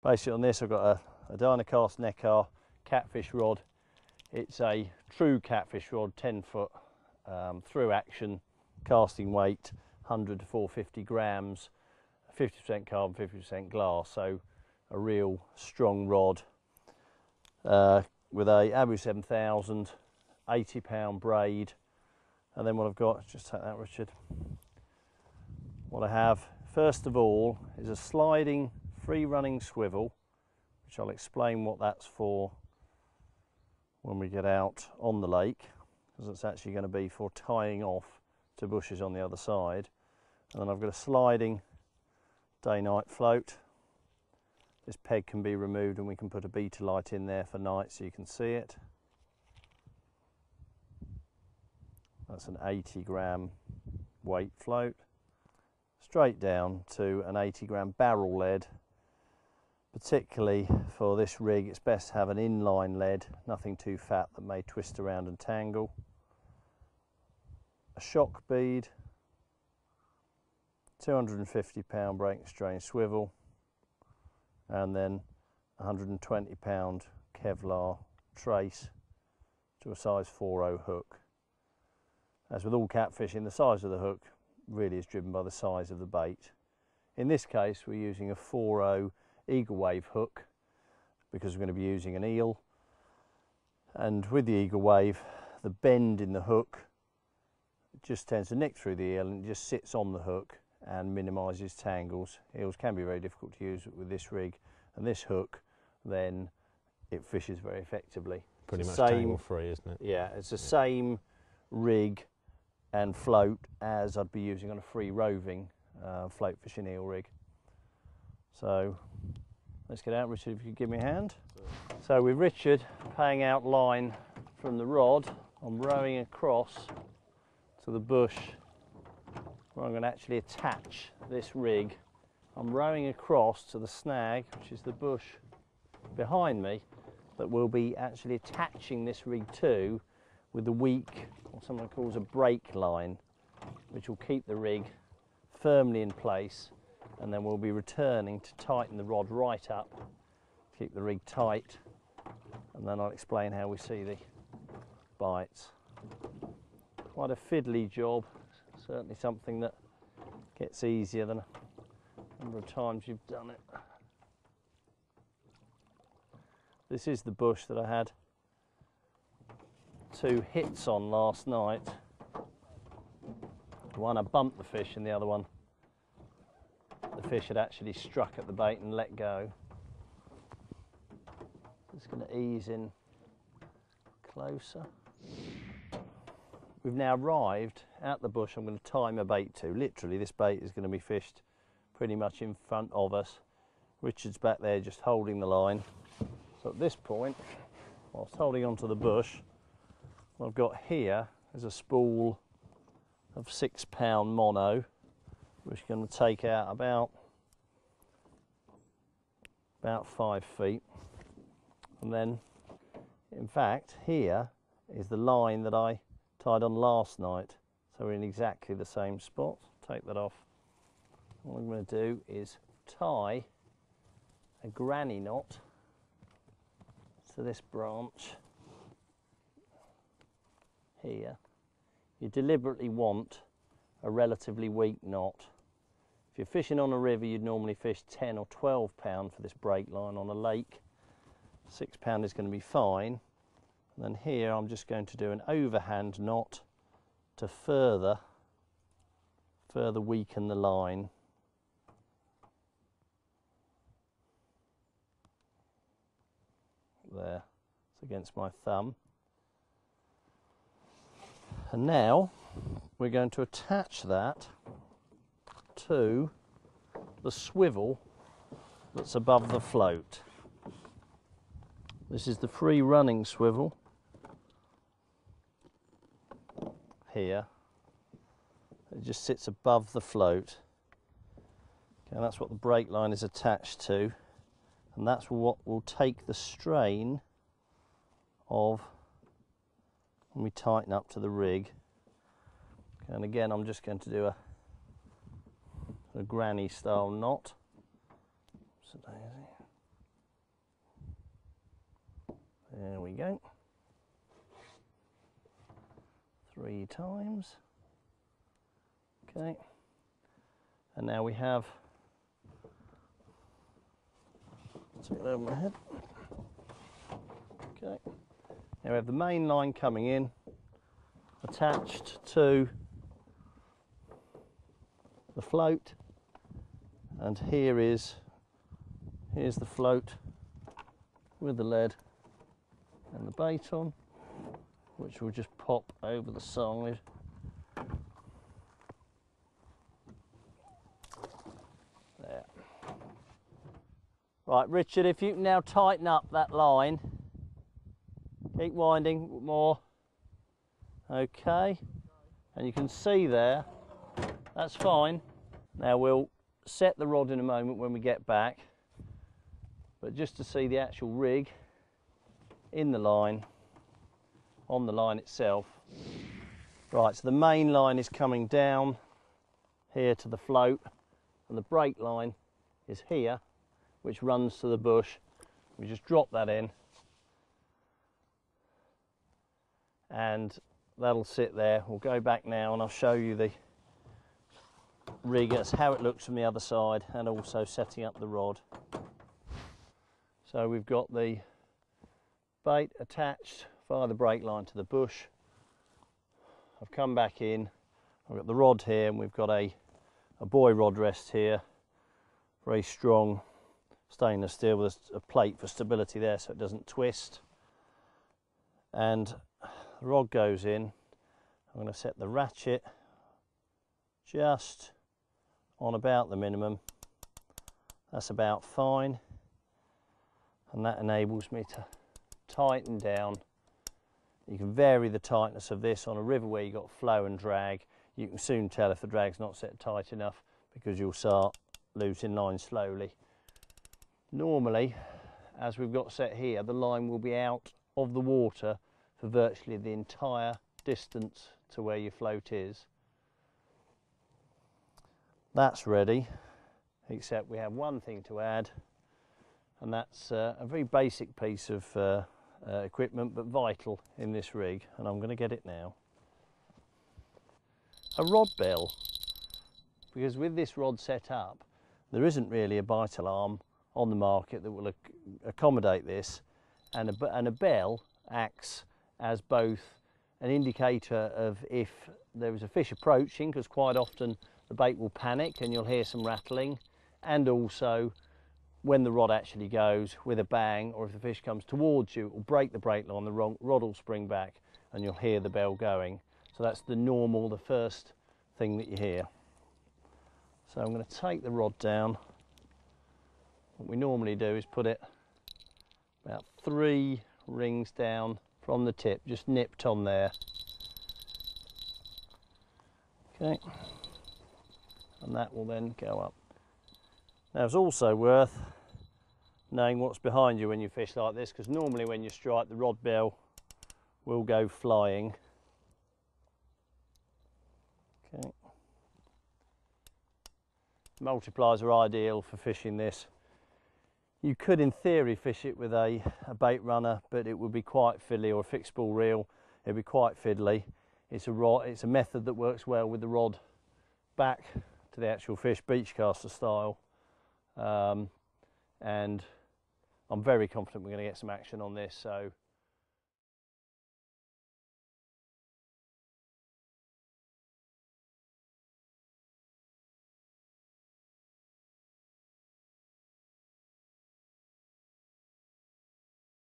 Basically on this I've got a Dynacast Neckar Catfish rod. It's a true Catfish rod, 10 foot, through action, casting weight 100 to 450 grams, 50% carbon, 50% glass, so a real strong rod with a Abu 7000, 80-pound braid. And then what I've got, just take that, Richard. What I have first of all is a sliding free running swivel, which I'll explain what that's for when we get out on the lake, because it's actually going to be for tying off to bushes on the other side. And then I've got a sliding day-night float. This peg can be removed and we can put a beta light in there for night so you can see it. That's an 80-gram weight float. Straight down to an 80-gram barrel lead. Particularly for this rig, it's best to have an inline lead, nothing too fat that may twist around and tangle. A shock bead, 250-pound break and strain swivel, and then 120-pound Kevlar trace to a size 4.0 hook. As with all catfishing, the size of the hook really is driven by the size of the bait. In this case, we're using a 4.0 Eagle Wave hook because we're going to be using an eel. And with the Eagle Wave, the bend in the hook just tends to nick through the eel and it just sits on the hook and minimises tangles. Eels can be very difficult to use with this rig, and this hook, then it fishes very effectively. Pretty much tangle free, isn't it? Yeah, it's the same rig and float as I'd be using on a free roving float fishing eel rig. So let's get out. Richard, if you could give me a hand. So with Richard paying out line from the rod, I'm rowing across to the bush where I'm going to actually attach this rig. I'm rowing across to the snag, which is the bush behind me, that we'll be actually attaching this rig to with the weak, what someone calls a brake line, which will keep the rig firmly in place, and then we'll be returning to tighten the rod right up, keep the rig tight, and then I'll explain how we see the bites. Quite a fiddly job, certainly something that gets easier than a number of times you've done it. This is the bush that I had 2 hits on last night. One I bumped the fish and the other one the fish had actually struck at the bait and let go. Just going to ease in closer. We've now arrived at the bush I'm going to tie my bait to. Literally this bait is going to be fished pretty much in front of us. Richard's back there just holding the line. So at this point, whilst holding onto the bush, what I've got here is a spool of 6-pound mono, which is going to take out about 5 feet. And then, in fact, here is the line that I tied on last night. So we're in exactly the same spot. Take that off. What I'm going to do is tie a granny knot to this branch here. You deliberately want a relatively weak knot. If you're fishing on a river, you'd normally fish 10 or 12 pound for this break line. On a lake, 6 pound is going to be fine. And then here I'm just going to do an overhand knot to further weaken the line. There, it's against my thumb. And now we're going to attach that to the swivel that's above the float. This is the free running swivel here. It just sits above the float. Okay, and that's what the brake line is attached to, and that's what will take the strain of when we tighten up to the rig. Okay, and again I'm just going to do a granny style knot. There we go. 3 times. Okay. And now we have, take it over my head. Okay. Now we have the main line coming in, attached to the float, and here's the float with the lead and the bait on, which will just pop over the side. There. Right, Richard, if you can now tighten up that line. Keep winding more. Okay. And you can see there, that's fine. Now we'll set the rod in a moment when we get back. But just to see the actual rig in the line, on the line itself. Right, so the main line is coming down here to the float, and the brake line is here, which runs to the bush. We just drop that in, and that'll sit there. We'll go back now and I'll show you the rig, that's how it looks from the other side, and also setting up the rod. So we've got the bait attached via the brake line to the bush. I've come back in, I've got the rod here, and we've got a Bouy rod rest here, very strong stainless steel with a plate for stability there so it doesn't twist. And the rod goes in. I'm going to set the ratchet just on about the minimum. That's about fine, and that enables me to tighten down. You can vary the tightness of this on a river where you've got flow and drag. You can soon tell if the drag's not set tight enough because you'll start losing line slowly. Normally, as we've got set here, the line will be out of the water for virtually the entire distance to where your float is. That's ready, except we have one thing to add, and that's a very basic piece of equipment, but vital in this rig, and I'm going to get it now. A rod bell, because with this rod set up, there isn't really a bite alarm on the market that will accommodate this, and a bell acts as both an indicator of if there is a fish approaching, because quite often the bait will panic and you'll hear some rattling, and also when the rod actually goes with a bang, or if the fish comes towards you, it will break the brake line, the rod will spring back and you'll hear the bell going. So that's the first thing that you hear. So I'm going to take the rod down. What we normally do is put it about 3 rings down from the tip, just nipped on there. Okay, and that will then go up. Now it's also worth knowing what's behind you when you fish like this, because normally when you strike, the rod bell will go flying. Okay. Multipliers are ideal for fishing this. You could in theory fish it with a bait runner, but it would be quite fiddly, or a fixed spool reel, it'd be quite fiddly. It's a method that works well with the rod back to the actual fish, beach caster style. And I'm very confident we're going to get some action on this, so